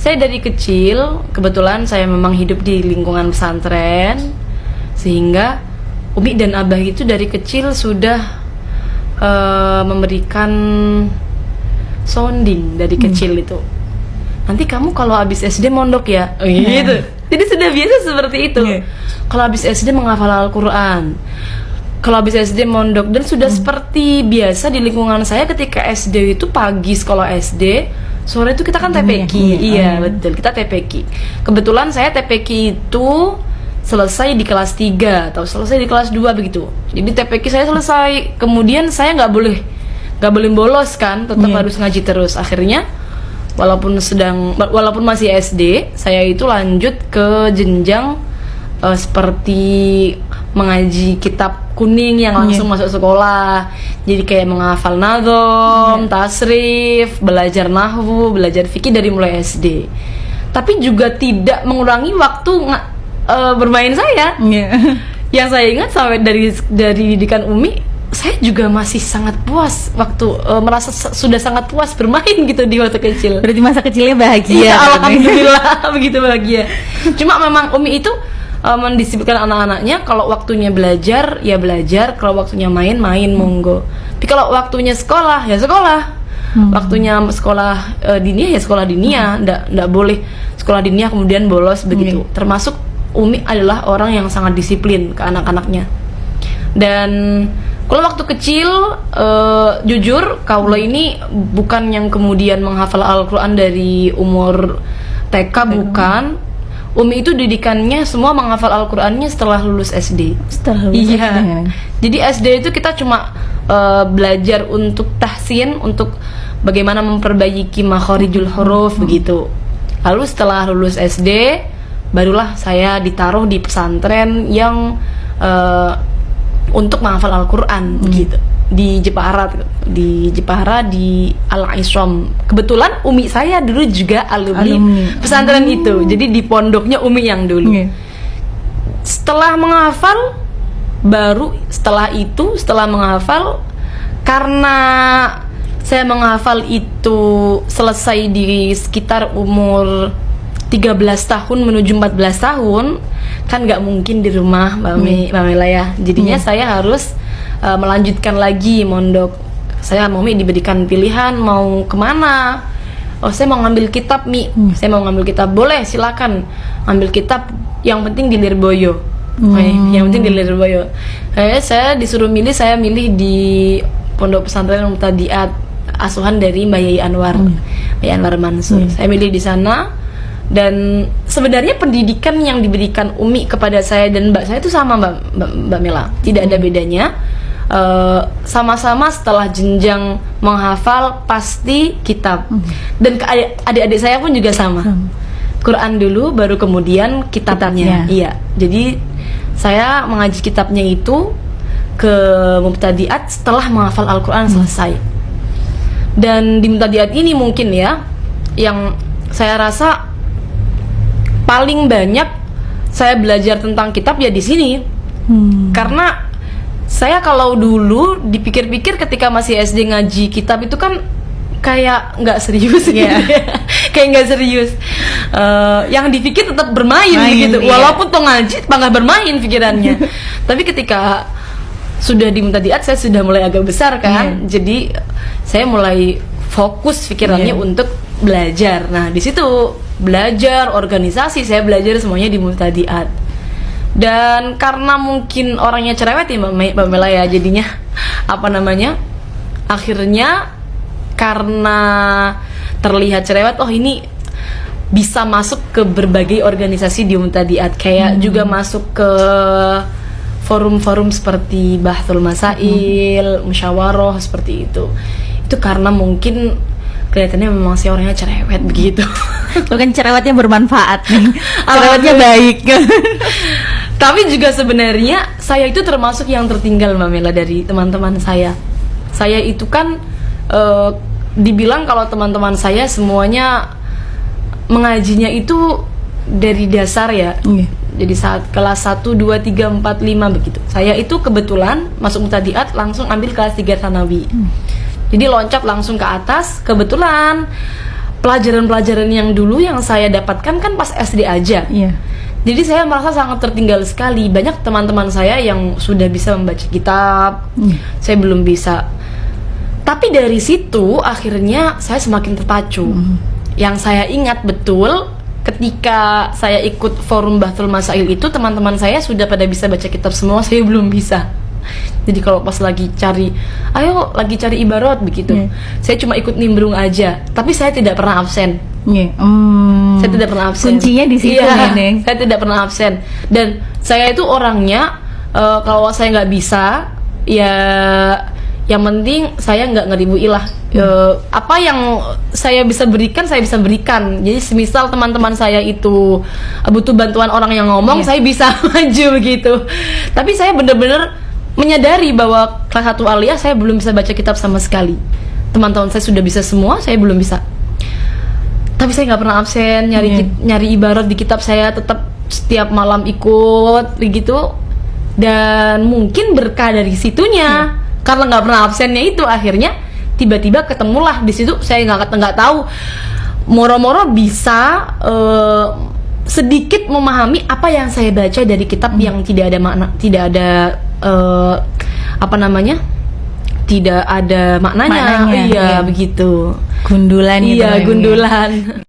Saya dari kecil, kebetulan saya memang hidup di lingkungan pesantren, sehingga Umi dan Abah itu dari kecil sudah memberikan sounding dari kecil itu. Nanti kamu kalau habis SD mondok ya, gitu. Jadi sudah biasa seperti itu. Kalau habis SD menghafal Al-Quran, kalau habis SD mondok, dan sudah seperti biasa di lingkungan saya ketika SD itu pagi sekolah SD, sore itu kita kan TPQ. Iya, betul, kita TPQ. Kebetulan saya TPQ itu selesai di kelas 3 atau selesai di kelas 2 begitu. Jadi TPQ saya selesai, kemudian saya nggak boleh bolos kan, tetap harus ngaji terus. Akhirnya walaupun masih SD, saya itu lanjut ke jenjang seperti mengaji kitab kuning yang langsung masuk sekolah. Jadi kayak menghafal nadhom, tasrif, belajar nahwu, belajar fikih dari mulai SD. Tapi juga tidak mengurangi waktu bermain saya. Yang saya ingat sampai dari didikan Umi, saya juga masih sangat puas waktu merasa sudah sangat puas bermain gitu di waktu kecil. Berarti masa kecilnya bahagia. Iya, alhamdulillah begitu bahagia. Cuma memang Umi itu mendisiplinkan anak-anaknya, kalau waktunya belajar ya belajar, kalau waktunya main monggo. Tapi kalau waktunya sekolah ya sekolah. Waktunya sekolah diniyah ya sekolah diniyah, ndak boleh sekolah diniyah kemudian bolos begitu. Termasuk Umi adalah orang yang sangat disiplin ke anak-anaknya. Dan kalau waktu kecil, jujur kaula ini bukan yang kemudian menghafal Al-Quran dari umur TK, bukan. Umi itu didikannya semua menghafal Al-Qurannya setelah lulus SD. Iya. Jadi SD itu kita cuma belajar untuk tahsin, untuk bagaimana memperbaiki makharijul huruf begitu. Lalu setelah lulus SD, barulah saya ditaruh di pesantren yang untuk menghafal Al-Quran begitu. Di Jepara di Al-Isram. Kebetulan Umi saya dulu juga alumni pesantren itu. Jadi di pondoknya Umi yang dulu. Setelah menghafal, setelah menghafal, karena saya menghafal itu selesai di sekitar umur 13 tahun menuju 14 tahun, kan nggak mungkin di rumah Mbak Mela ya. Jadinya saya harus melanjutkan lagi mondok. Saya mau diberikan pilihan mau kemana. Oh, saya mau ngambil kitab saya mau ngambil kitab. Boleh, silakan ambil kitab, yang penting di Lirboyo. Yang penting di Lirboyo. Saya disuruh milih, saya milih di Pondok Pesantren Muhtadiat asuhan dari Mbak Yai Anwar, Mbak Yai Anwar Mansur. Saya milih di sana. Dan sebenarnya pendidikan yang diberikan Umi kepada saya dan Mbak saya itu sama, Mbak Mela, tidak ada bedanya. Sama-sama setelah jenjang menghafal pasti kitab. Dan adik-adik saya pun juga sama. Quran dulu, baru kemudian kitabnya. Iya. Jadi saya mengaji kitabnya itu ke Mubtadi'at setelah menghafal Al-Quran selesai. Dan di Mubtadi'at ini mungkin ya, yang saya rasa paling banyak saya belajar tentang kitab ya di sini. Karena saya kalau dulu dipikir-pikir ketika masih SD ngaji kitab itu kan kayak nggak serius gitu ya. Kayak nggak serius. Yang dipikir tetap bermain gitu. Walaupun tuh ngaji bangga bermain pikirannya. Tapi ketika sudah di Muhtadiat, saya sudah mulai agak besar kan. Jadi saya mulai fokus pikirannya untuk belajar. Nah, di situ belajar organisasi, saya belajar semuanya di Muhtadiat. Dan karena mungkin orangnya cerewet ya Mbak Mela ya, jadinya akhirnya karena terlihat cerewet, oh ini bisa masuk ke berbagai organisasi di Muhtadiat, kayak juga masuk ke forum-forum seperti Bahthul Masail, Musyawarah seperti itu. Itu karena mungkin kelihatannya memang si orangnya cerewet begitu. Bukan cerewetnya bermanfaat nih. Cerewetnya baik. Tapi juga sebenarnya saya itu termasuk yang tertinggal Mbak Mela dari teman-teman saya. Saya itu kan dibilang kalau teman-teman saya semuanya mengajinya itu dari dasar ya. Jadi saat kelas 1, 2, 3, 4, 5 begitu. Saya itu kebetulan masuk Muhtadiat langsung ambil kelas 3 Tsanawi. Jadi loncat langsung ke atas. Kebetulan pelajaran-pelajaran yang dulu yang saya dapatkan kan pas SD aja. Iya. Jadi saya merasa sangat tertinggal sekali. Banyak teman-teman saya yang sudah bisa membaca kitab, saya belum bisa. Tapi dari situ akhirnya saya semakin terpacu. Yang saya ingat betul ketika saya ikut forum Bahtul Masail itu, teman-teman saya sudah pada bisa baca kitab semua, saya belum bisa. Jadi kalau pas lagi cari ibarat begitu, saya cuma ikut nimbrung aja. Tapi saya tidak pernah absen. Saya tidak pernah absen. Kuncinya di situ, iya, Neneng. saya tidak pernah absen. Dan saya itu orangnya kalau saya nggak bisa, ya yang penting saya nggak ngeribui lah. Apa yang saya bisa berikan, saya bisa berikan. Jadi semisal teman-teman saya itu butuh bantuan orang yang ngomong, saya bisa maju begitu. Tapi saya bener-bener menyadari bahwa kelas 1 aliyah saya belum bisa baca kitab sama sekali. Teman-teman saya sudah bisa semua, saya belum bisa. Tapi saya nggak pernah absen, nyari ibarat di kitab, saya tetap setiap malam ikut begitu. Dan mungkin berkah dari situnya, karena nggak pernah absennya itu, akhirnya tiba-tiba ketemulah di situ. Saya nggak tahu, moro-moro bisa sedikit memahami apa yang saya baca dari kitab yang tidak ada makna, tidak ada tidak ada maknanya. Iya, begitu. Gundulan itu. Iya, gundulan.